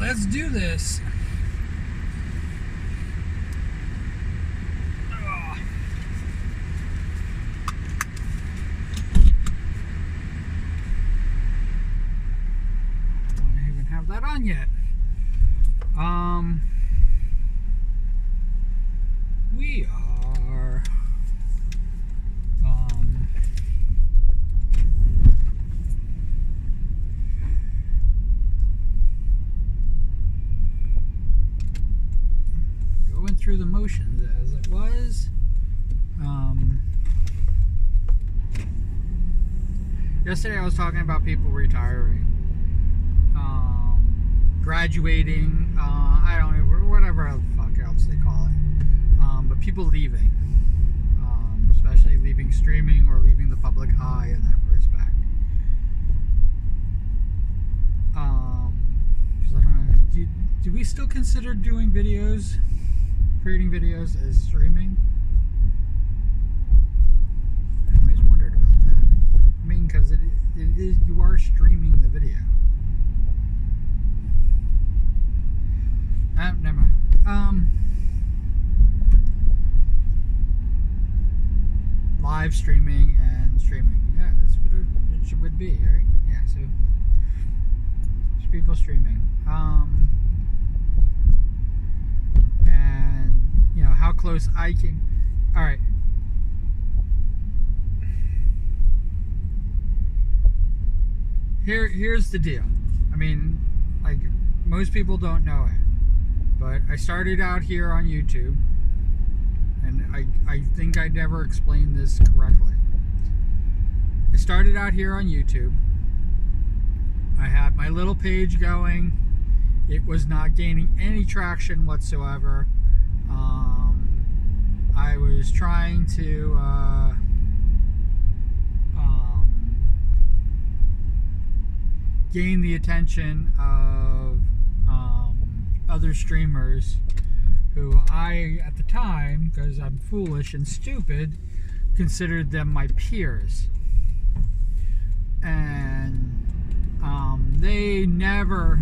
Let's do this. Don't even have that on yet. We are going through the motions as it was. Yesterday I was talking about people retiring, graduating, I don't know, whatever the fuck else they call it, but people leaving, especially leaving streaming or leaving the public eye in that respect. Because I don't know, do we still consider doing videos, creating videos as streaming? I always wondered about that. I mean, because it is, you are streaming the video. Never mind. Live streaming and streaming. Yeah, that's what it would be, right? Yeah, so there's people streaming. And you know how close I can. All right. Here's the deal. I mean, like, most people don't know it, but I started out here on YouTube, and I think I never explained this correctly. I started out here on YouTube. I had my little page going. It was not gaining any traction whatsoever. I was trying to gain the attention of other streamers who I, at the time, because I'm foolish and stupid, considered them my peers. And they never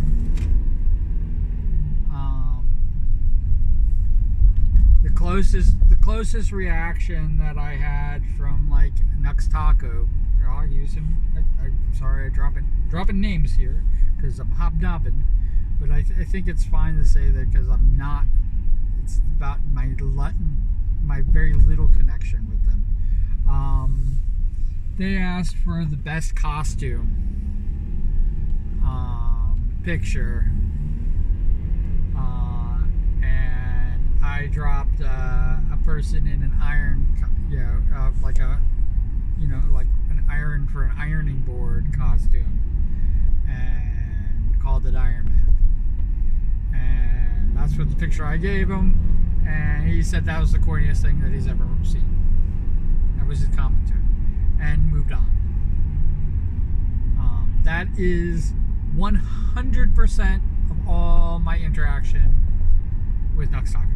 the closest reaction that I had from, like, Nux Taco, I'll use him. I'm sorry, I'm dropping names here because I'm hobnobbing, but I think it's fine to say that because I'm not. It's about my very little connection with them. They asked for the best costume picture, and I dropped a person in an iron, like an iron for an ironing board costume, and called it Iron Man. And that's what the picture I gave him, and he said that was the corniest thing that he's ever seen. That was his comment to it, and moved on. That is 100% of all my interaction with Nux Taco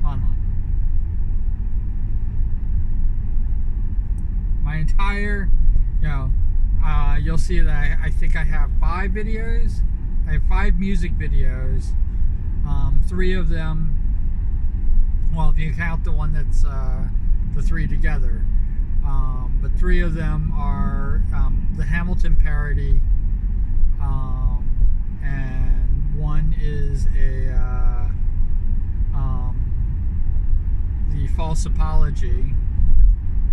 online. My entire, you'll see that I think I have 5 videos. I have 5 music videos. 3 of them, well, if you count the one that's the 3 together, but 3 of them are the Hamilton parody, and one is the false apology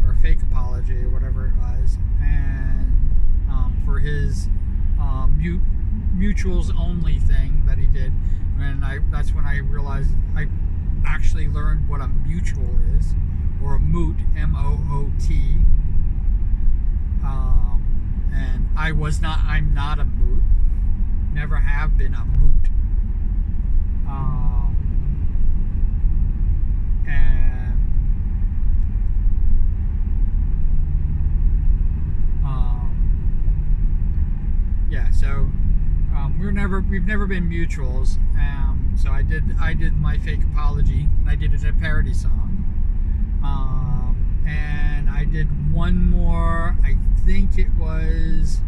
or fake apology or whatever it was, and for his mutuals only thing that he did, and that's when I realized I actually learned what a mutual is, or a moot, M-O-O-T. And I'm not a moot, never have been a moot. So we've never been mutuals. So I did my fake apology, and I did it in a parody song. And I did one more. I think it was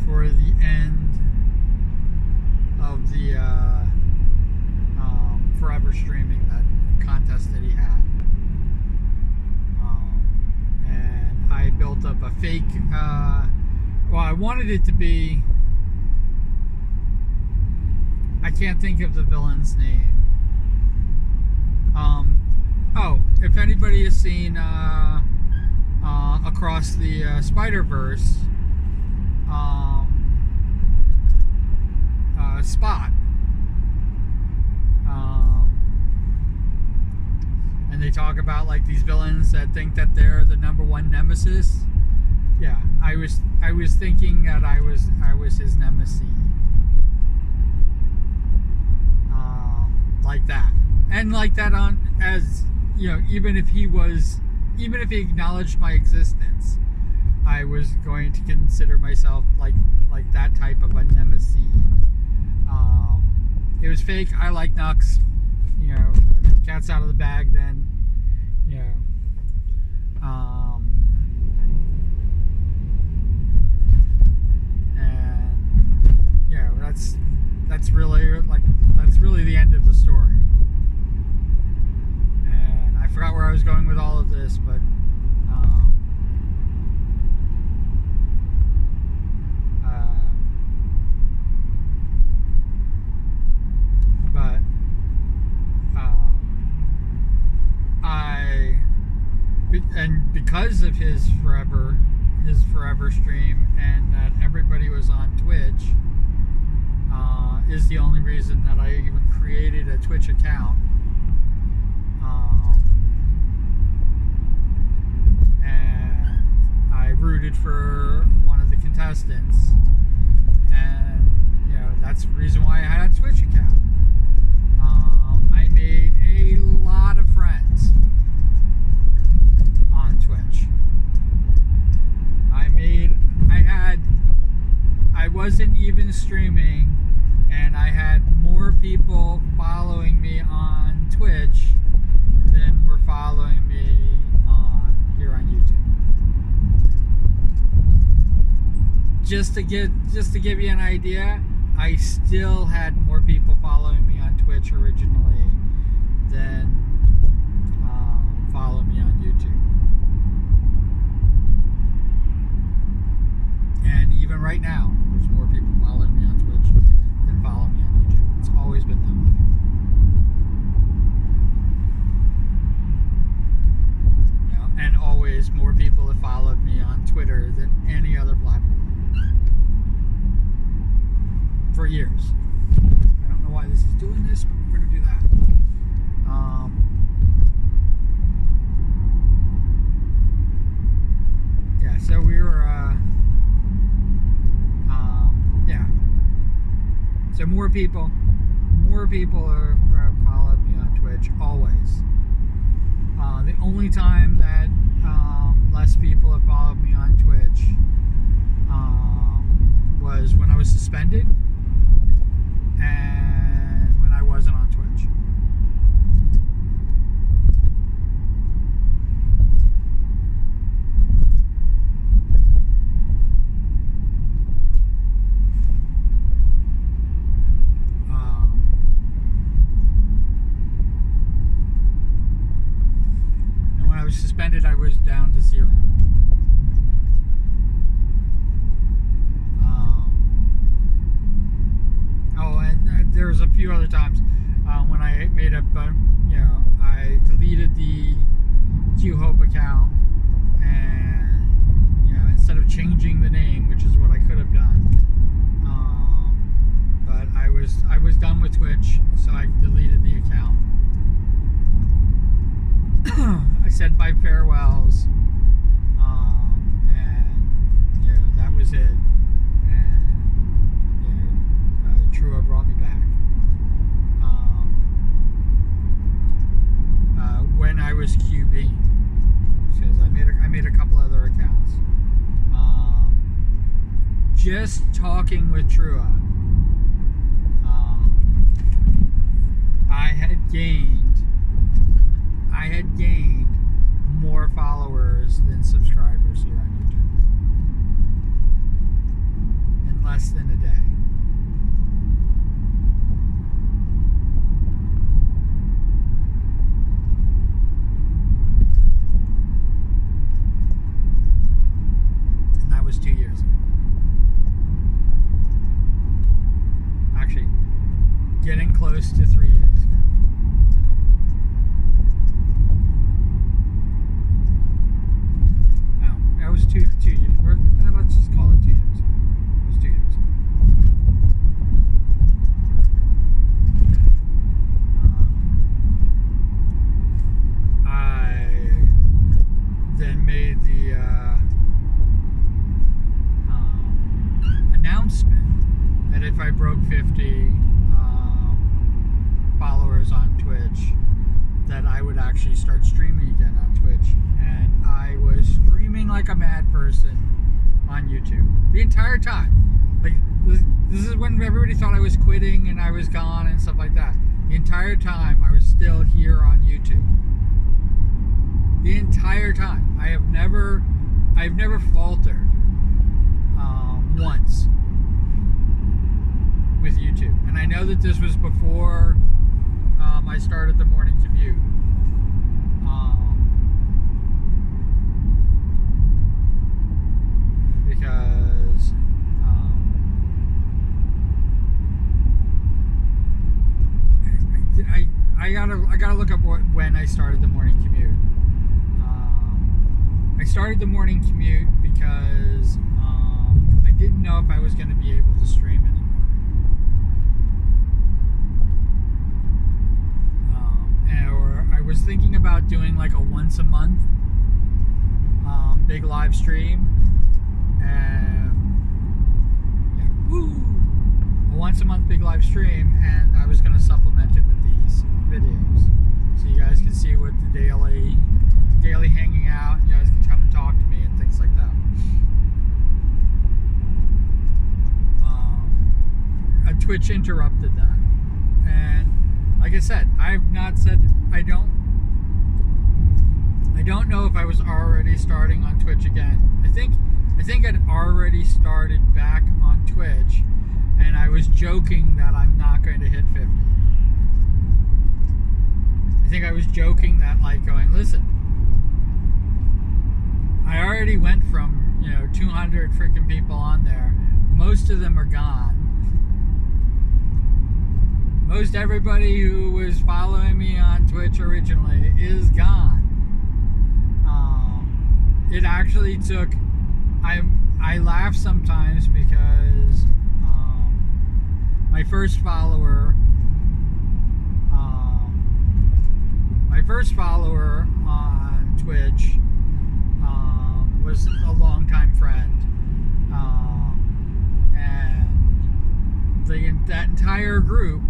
for the end Forever Streaming, that contest that he had. And I built up a fake, well, I wanted it to be, I can't think of the villain's name. Oh, if anybody has seen Across the Spider-Verse, Spot, and they talk about like these villains that think that they're the #1 nemesis. Yeah, I was thinking that I was his nemesis, like that, and like that on as you know, even if he acknowledged my existence, I was going to consider myself like that type of a nemesis. It was fake. I like Nux. You know, cat's out of the bag. Then, you know, and you know, that's really the end of the story. And I forgot where I was going with all of this, but. And because of his forever stream, and that everybody was on Twitch, is the only reason that I even created a Twitch account. And I rooted for one of the contestants, and you know, that's the reason why I had a Twitch account. I made a lot of friends on Twitch. I wasn't even streaming, and I had more people following me on Twitch than were following me here on YouTube. Just to give you an idea, I still had more people following me on Twitch originally than follow me on YouTube. And even right now, there's more people following me on Twitch than follow me on YouTube. It's always been that way. You know, and always more people have followed me on Twitter than any other platform. For years. I don't know why this is doing this, but we're going to do that. Yeah, so we were, yeah. So more people are followed me on Twitch, always. The only time that less people have followed me on Twitch was when I was suspended, and when I wasn't on Twitch. And when I was suspended, I was down to 0. Oh, and there's a few other times when I made up, you know, I deleted the Q-Hope account, and you know, instead of changing the name, which is what I could have done, but I was done with Twitch, so I deleted the account. I said my farewells, and you know, that was it. Trua brought me back. When I was QB, because I made a couple other accounts. Just talking with Trua, I had gained more followers than subscribers here on YouTube in less than a day. close to 3 years ago. No, that was 2 years. Let's just call it 2 years ago. It was 2 years ago. I then made the announcement that if I broke 50 followers on Twitch, that I would actually start streaming again on Twitch. And I was streaming like a mad person on YouTube the entire time. Like, this is when everybody thought I was quitting and I was gone and stuff like that. The entire time I was still here on YouTube. The entire time. I've never faltered once with YouTube. And I know that this was before I started the morning commute. Because I gotta look up when I started the morning commute. I started the morning commute because I didn't know if I was going to be able to stream anymore. Or I was thinking about doing like a once a month big live stream. A once a month big live stream, and I was going to supplement it with these videos. So you guys can see what the daily hanging out, you guys can come and talk to me and things like that. Twitch interrupted that, and like I said, I've not said I don't know if I was already starting on Twitch again. I think I'd already started back on Twitch, and I was joking that I'm not going to hit 50. I think I was joking that, like, going, listen, I already went from 200 freaking people on there. Most of them are gone. Most everybody who was following me on Twitch originally is gone. It actually took. I laugh sometimes because my first follower on Twitch was a longtime friend, and that entire group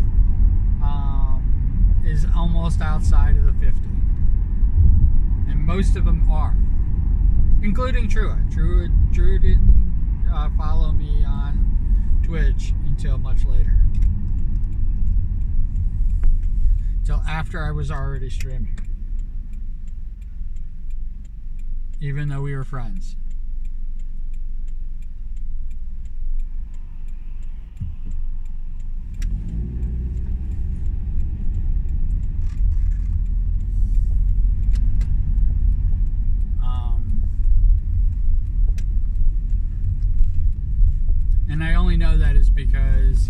is almost outside of the 50, and most of them are, including Trua. Trua didn't follow me on Twitch until much later, till after I was already streaming, even though we were friends. And I only know that is because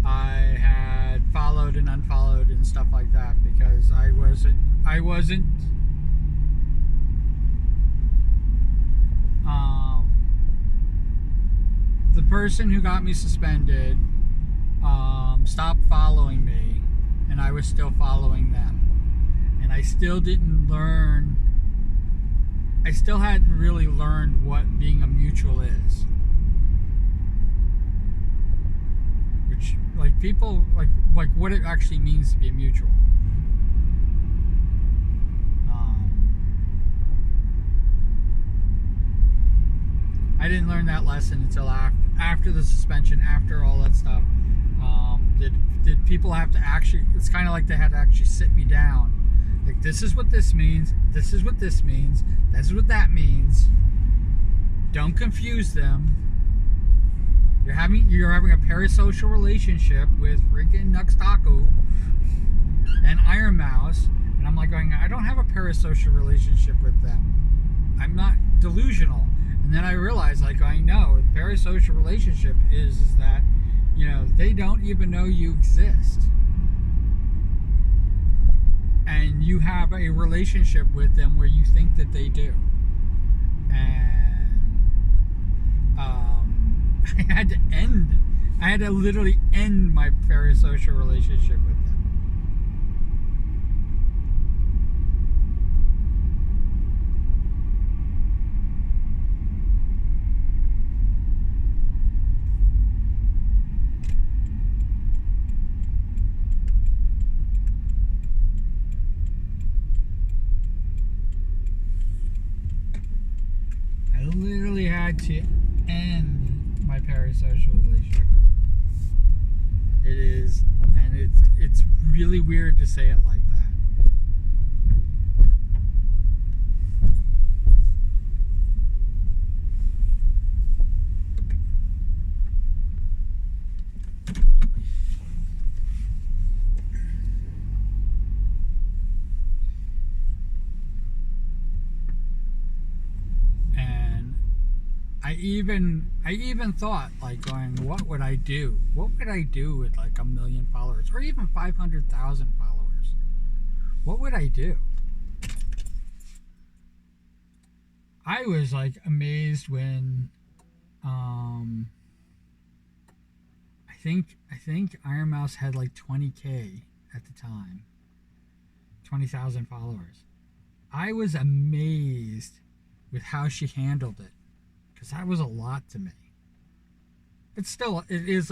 I had followed and unfollowed and stuff like that, because I wasn't the person who got me suspended stopped following me, and I was still following them, and I still hadn't really learned what being a mutual is. Which, like, people, like what it actually means to be a mutual. I didn't learn that lesson until after the suspension, after all that stuff. Did people have to actually, it's kind of like they had to actually sit me down. Like, this is what this means, this is what this means, this is what that means. Don't confuse them. You're having a parasocial relationship with freaking Nux Taco and Iron Mouse. And I'm like going, I don't have a parasocial relationship with them. I'm not delusional. And then I realized, like, I know the parasocial relationship is that they don't even know you exist, and you have a relationship with them where you think that they do. And I had to literally end my parasocial relationship with them. I literally had to end my parasocial relationship with them. It is, and it's really weird to say it like that. And I even thought, like, going, what would I do? What would I do with like 1 million followers or even 500,000 followers? What would I do? I was like amazed when I think Iron Mouse had like 20K at the time. 20,000 followers. I was amazed with how she handled it, because that was a lot to me. It's still it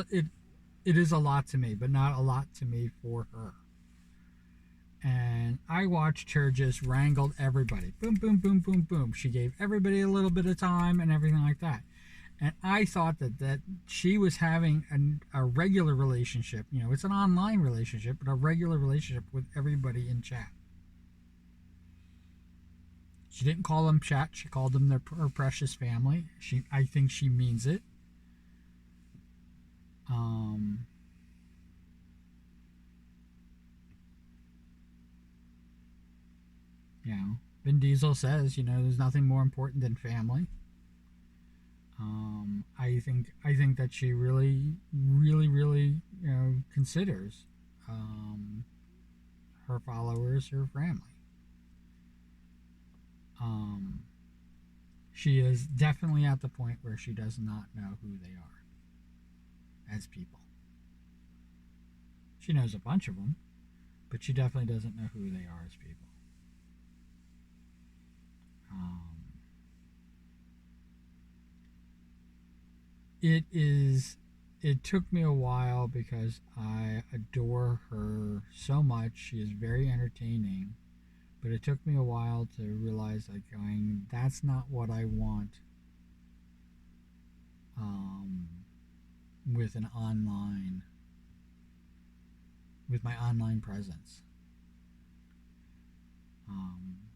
is a lot to me, but not a lot to me for her. And I watched her just wrangle everybody. Boom, boom, boom, boom, boom. She gave everybody a little bit of time and everything like that. And I thought that she was having a regular relationship. It's an online relationship, but a regular relationship with everybody in chat. She didn't call them chat. She called them her precious family. I think she means it. Vin Diesel says, there's nothing more important than family. I think that she really, really, really, considers her followers her family. She is definitely at the point where she does not know who they are as people. She knows a bunch of them, but she definitely doesn't know who they are as people. It took me a while because I adore her so much. She is very entertaining, but it took me a while to realize, like, that's not what I want with my online presence.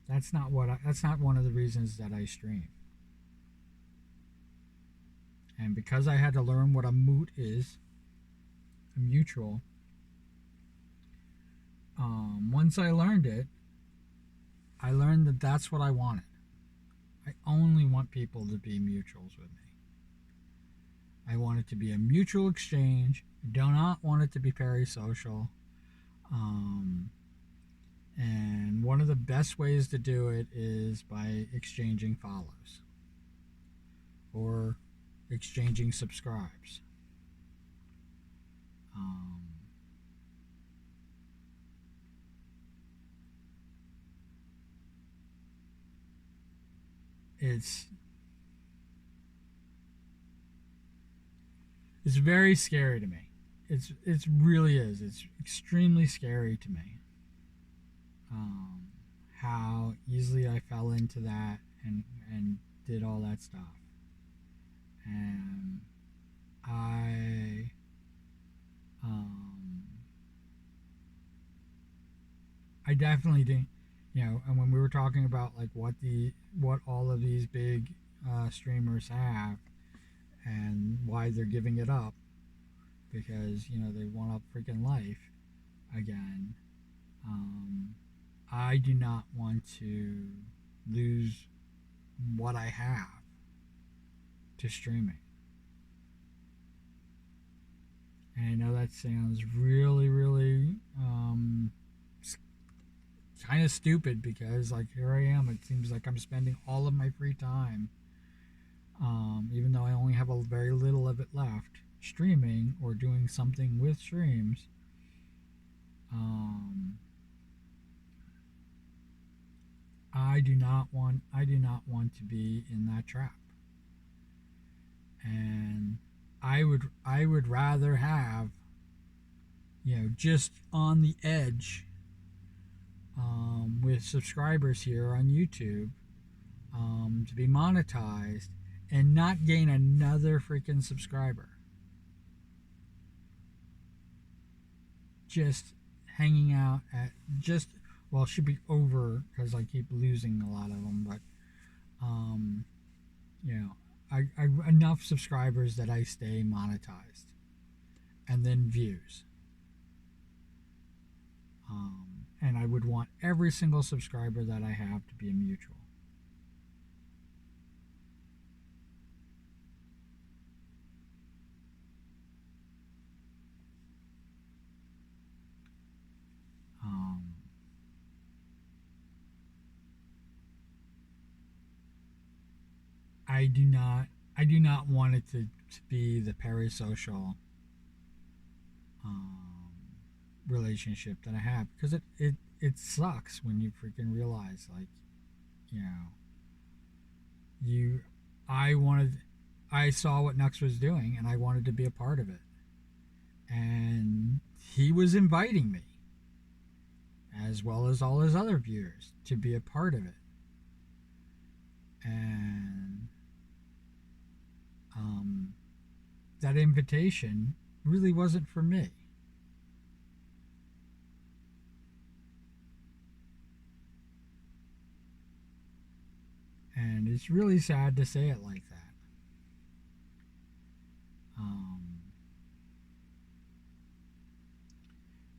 That's not one of the reasons that I stream. And because I had to learn what a moot is, a mutual, once I learned it, I learned that that's what I wanted. I only want people to be mutuals with me. I want it to be a mutual exchange. I do not want it to be parasocial. And one of the best ways to do it is by exchanging follows or exchanging subscribes. It's very scary to me. It really is. It's extremely scary to me. How easily I fell into that and did all that stuff. And I definitely did, and when we were talking about like what all of these big streamers have and why they're giving it up, because they want a freaking life again. I do not want to lose what I have to streaming. And I know that sounds really, really kind of stupid because, like, here I am. It seems like I'm spending all of my free time, even though I only have a very little of it left, streaming or doing something with streams. I do not want to be in that trap. And I would rather have, just on the edge, with subscribers here on YouTube, to be monetized and not gain another freaking subscriber. Just hanging out at it should be over because I keep losing a lot of them, but I enough subscribers that I stay monetized, and then views. And I would want every single subscriber that I have to be a mutual. I do not want it to be the parasocial relationship that I have, because it sucks when you freaking realize, like, I saw what Nux was doing and I wanted to be a part of it, and he was inviting me, as well as all his other viewers, to be a part of it. And that invitation really wasn't for me. And it's really sad to say it like that.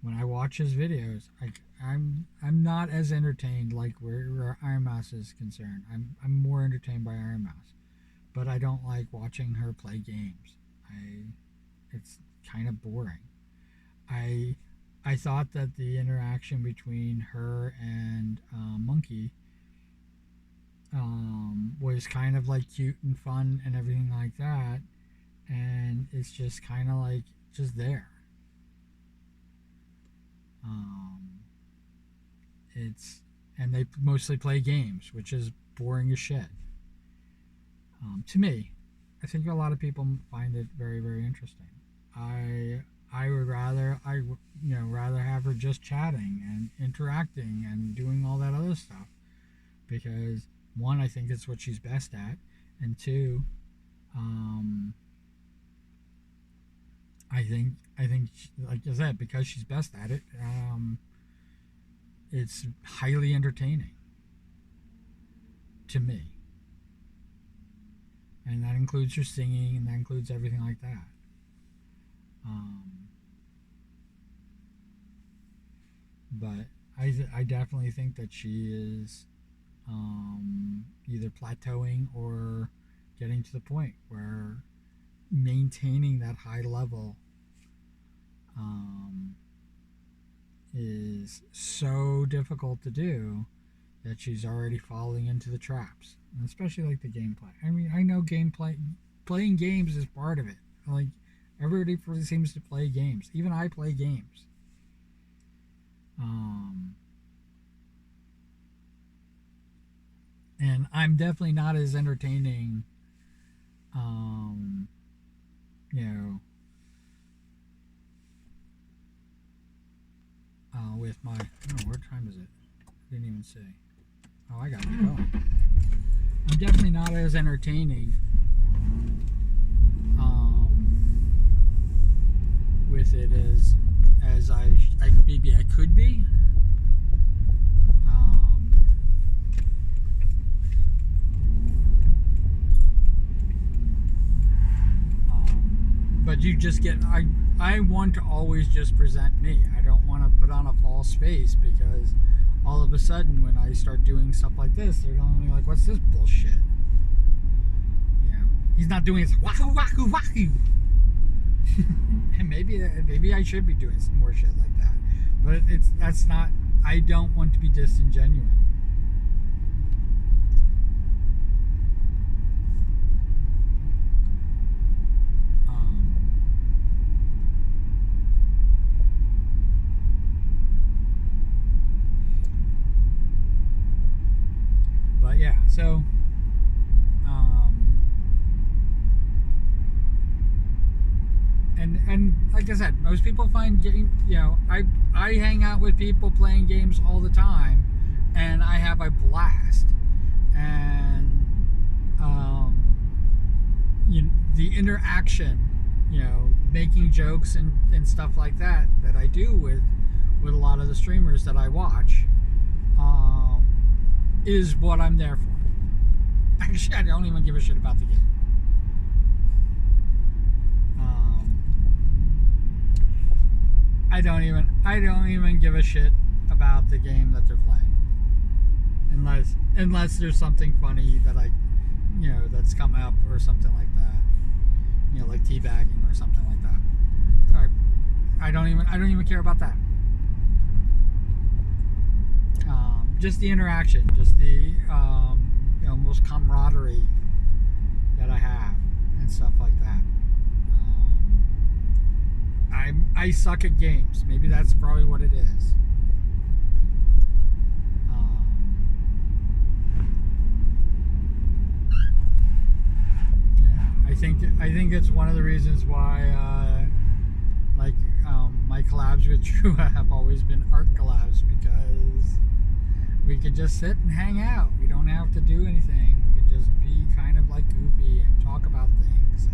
When I watch his videos, I'm not as entertained, like where Iron Mouse is concerned. I'm more entertained by Iron Mouse, but I don't like watching her play games. It's kind of boring. I thought that the interaction between her and Monkey was kind of like cute and fun and everything like that, and it's just kind of like just there. And they mostly play games, which is boring as shit. To me, I think a lot of people find it very, very interesting. I would rather have her just chatting and interacting and doing all that other stuff, because one, I think it's what she's best at, and two, I think like I said, because she's best at it, it's highly entertaining to me. And that includes her singing, and that includes everything like that. But I definitely think that she is either plateauing or getting to the point where maintaining that high level is so difficult to do that she's already falling into the traps, and especially like the gameplay. I mean, I know playing games is part of it. Like, everybody seems to play games. Even I play games. And I'm definitely not as entertaining, with my, what time is it? I didn't even see. Oh, I gotta get going. I'm definitely not as entertaining with it as I maybe I could be. But you just get, I want to always just present me. I don't want to put on a false face, because all of a sudden when I start doing stuff like this, they're going to be like, what's this bullshit? He's not doing his wahoo wahoo wahoo. And maybe I should be doing some more shit like that. But that's not. I don't want to be disingenuous. Um, but yeah, so um, and like I said, most people find game. I hang out with people playing games all the time, and I have a blast. And the interaction, making jokes and stuff like that I do with a lot of the streamers that I watch, um, is what I'm there for. Actually, I don't even give a shit about the game. Um, I don't even give a shit about the game that they're playing, unless there's something funny that that's come up or something like that. Like teabagging or something like that. I don't even care about that. Just the interaction, just the most camaraderie that I have and stuff like that. I suck at games. Maybe that's probably what it is. Yeah, I think it's one of the reasons why my collabs with Trua have always been art collabs, because we could just sit and hang out. We don't have to do anything. We could just be kind of like goofy and talk about things.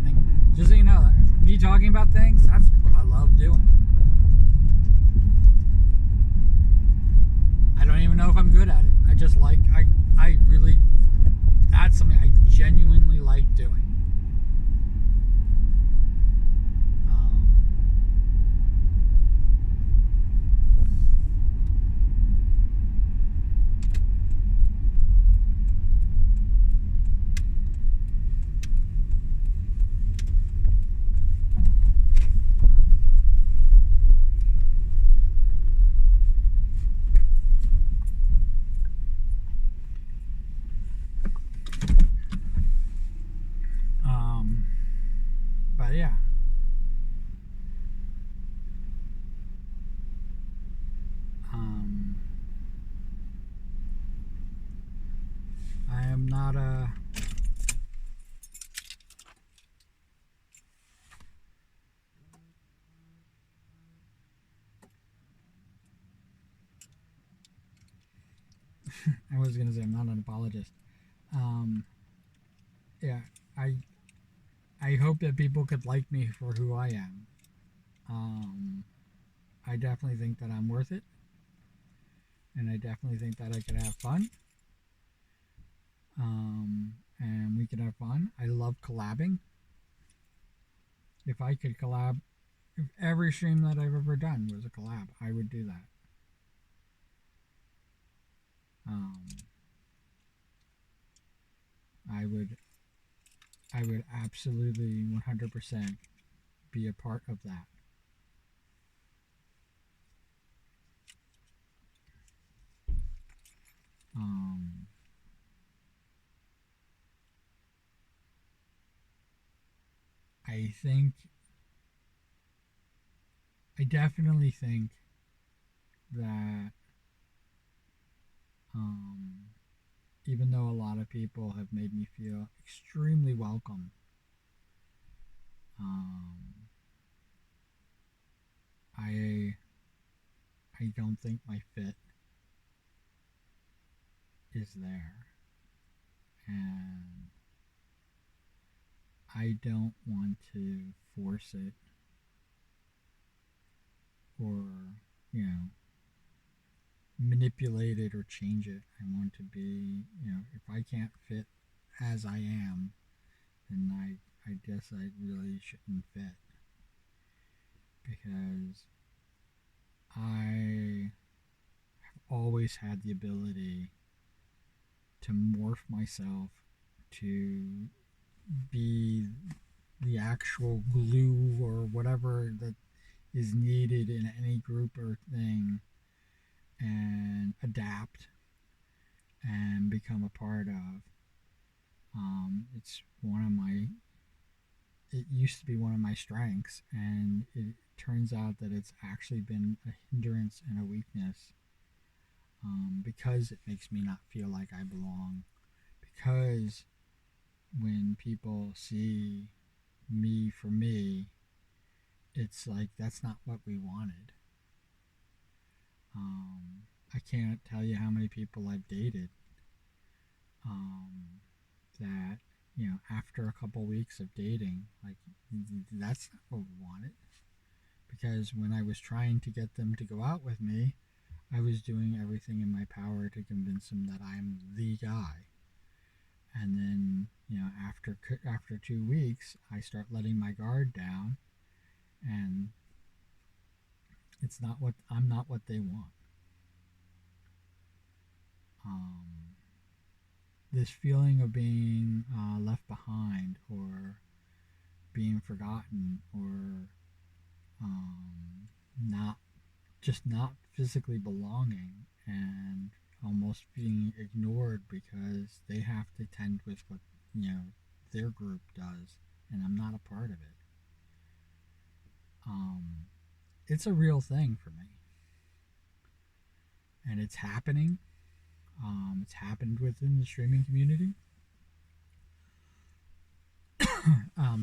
And just so you know, me talking about things, that's what I love doing. I don't even know if I'm good at it. I just I really, that's something I genuinely like doing. But yeah. Um, I am not a. I was gonna say I'm not an apologist. Um, yeah, I I hope that people could like me for who I am. Um, I definitely think that I'm worth it, and I definitely think that I could have fun. And we could have fun. I love collabing. If I could collab, if every stream that I've ever done was a collab, I would do that. Um, I would, I would absolutely 100% be a part of that. Um, I think, I definitely think that, um, even though a lot of people have made me feel extremely welcome, um, I I don't think my fit is there, and I don't want to force it, or manipulate it or change it. I want to be, if I can't fit as I am, then I guess I really shouldn't fit, because I have always had the ability to morph myself to be the actual glue or whatever that is needed in any group or thing, and adapt and become a part of. It's one of my, it used to be one of my strengths, and it turns out that it's actually been a hindrance and a weakness, because it makes me not feel like I belong. Because when people see me for me, it's like that's not what we wanted. I can't tell you how many people I've dated, um, that, after a couple weeks of dating, like, that's not what we wanted. Because when I was trying to get them to go out with me, I was doing everything in my power to convince them that I'm the guy. And then, after 2 weeks, I start letting my guard down, and I'm not what they want. Um, this feeling of being left behind, or being forgotten, or not just not physically belonging, and almost being ignored because they have to tend with what their group does, and I'm not a part of it. It's a real thing for me, and it's happening. It's happened within the streaming community.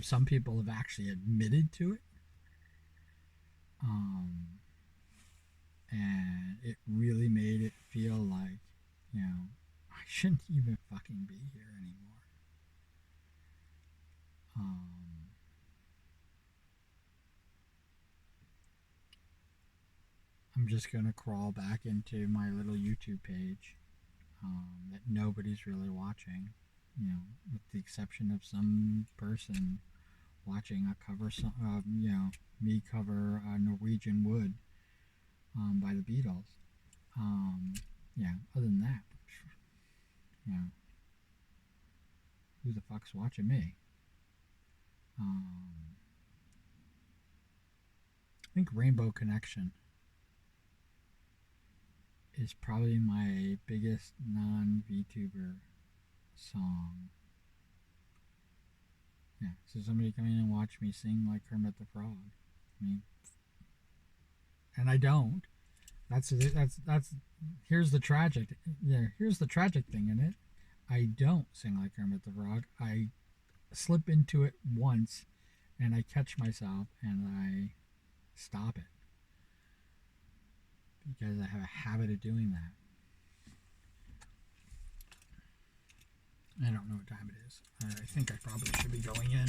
Some people have actually admitted to it, um, and it really made it feel like, I shouldn't even fucking be here anymore. I'm just gonna crawl back into my little YouTube page, that nobody's really watching, with the exception of some person watching a cover song, me cover Norwegian Wood, by the Beatles. Yeah, other than that, you know, who the fuck's watching me? I think Rainbow Connection is probably my biggest non VTuber song. Yeah, so somebody come in and watch me sing like Kermit the Frog. I mean, and I don't. That's here's the tragic. Yeah, here's the tragic thing in it. I don't sing like Kermit the Frog. I slip into it once, and I catch myself, and I stop it because I have a habit of doing that. I don't know what time it is. I think I probably should be going in.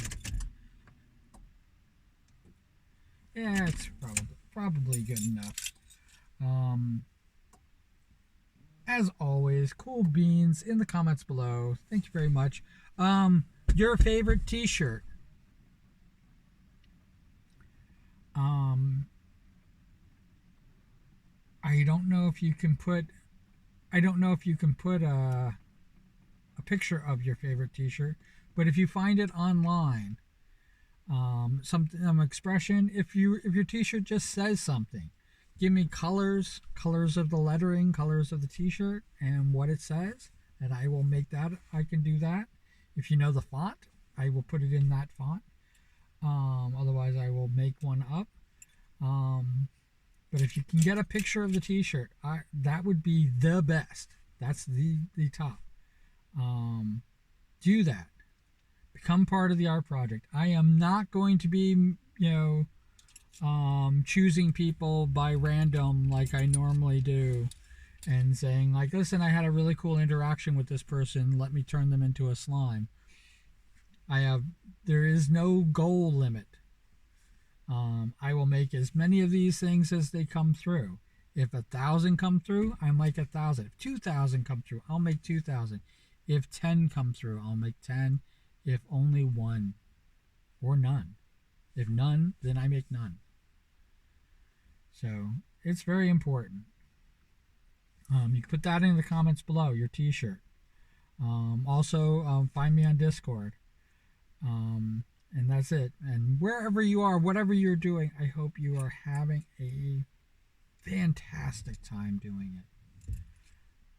Yeah, it's probably good enough. As always, cool beans in the comments below. Thank you very much. Your favorite T-shirt. I don't know if you can put. I don't know if you can put a picture of your favorite T-shirt, but if you find it online, some expression. If your T-shirt just says something, give me colors of the lettering, colors of the T-shirt, and what it says, and I will make that. I can do that. If you know the font, I will put it in that font. Otherwise, I will make one up. But if you can get a picture of the T-shirt, that would be the best. That's the top. Do that. Become part of the art project. I am not going to be, choosing people by random like I normally do, and saying like, listen, I had a really cool interaction with this person. Let me turn them into a slime. There is no goal limit. I will make as many of these things as they come through. If 1,000 come through, I make 1,000. If 2,000 come through, I'll make 2,000. If 10 come through, I'll make 10. If only one, or none. If none, then I make none. So it's very important. You can put that in the comments below, your T-shirt. Also, find me on Discord. And that's it. And wherever you are, whatever you're doing, I hope you are having a fantastic time doing it.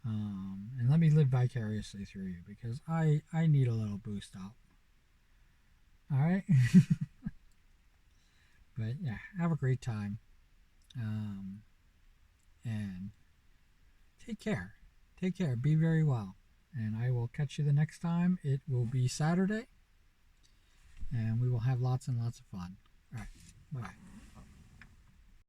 And let me live vicariously through you because I need a little boost up. All right. But yeah, have a great time. And take care. Take care. Be very well. And I will catch you the next time. It will be Saturday. And we will have lots and lots of fun. All right. Bye.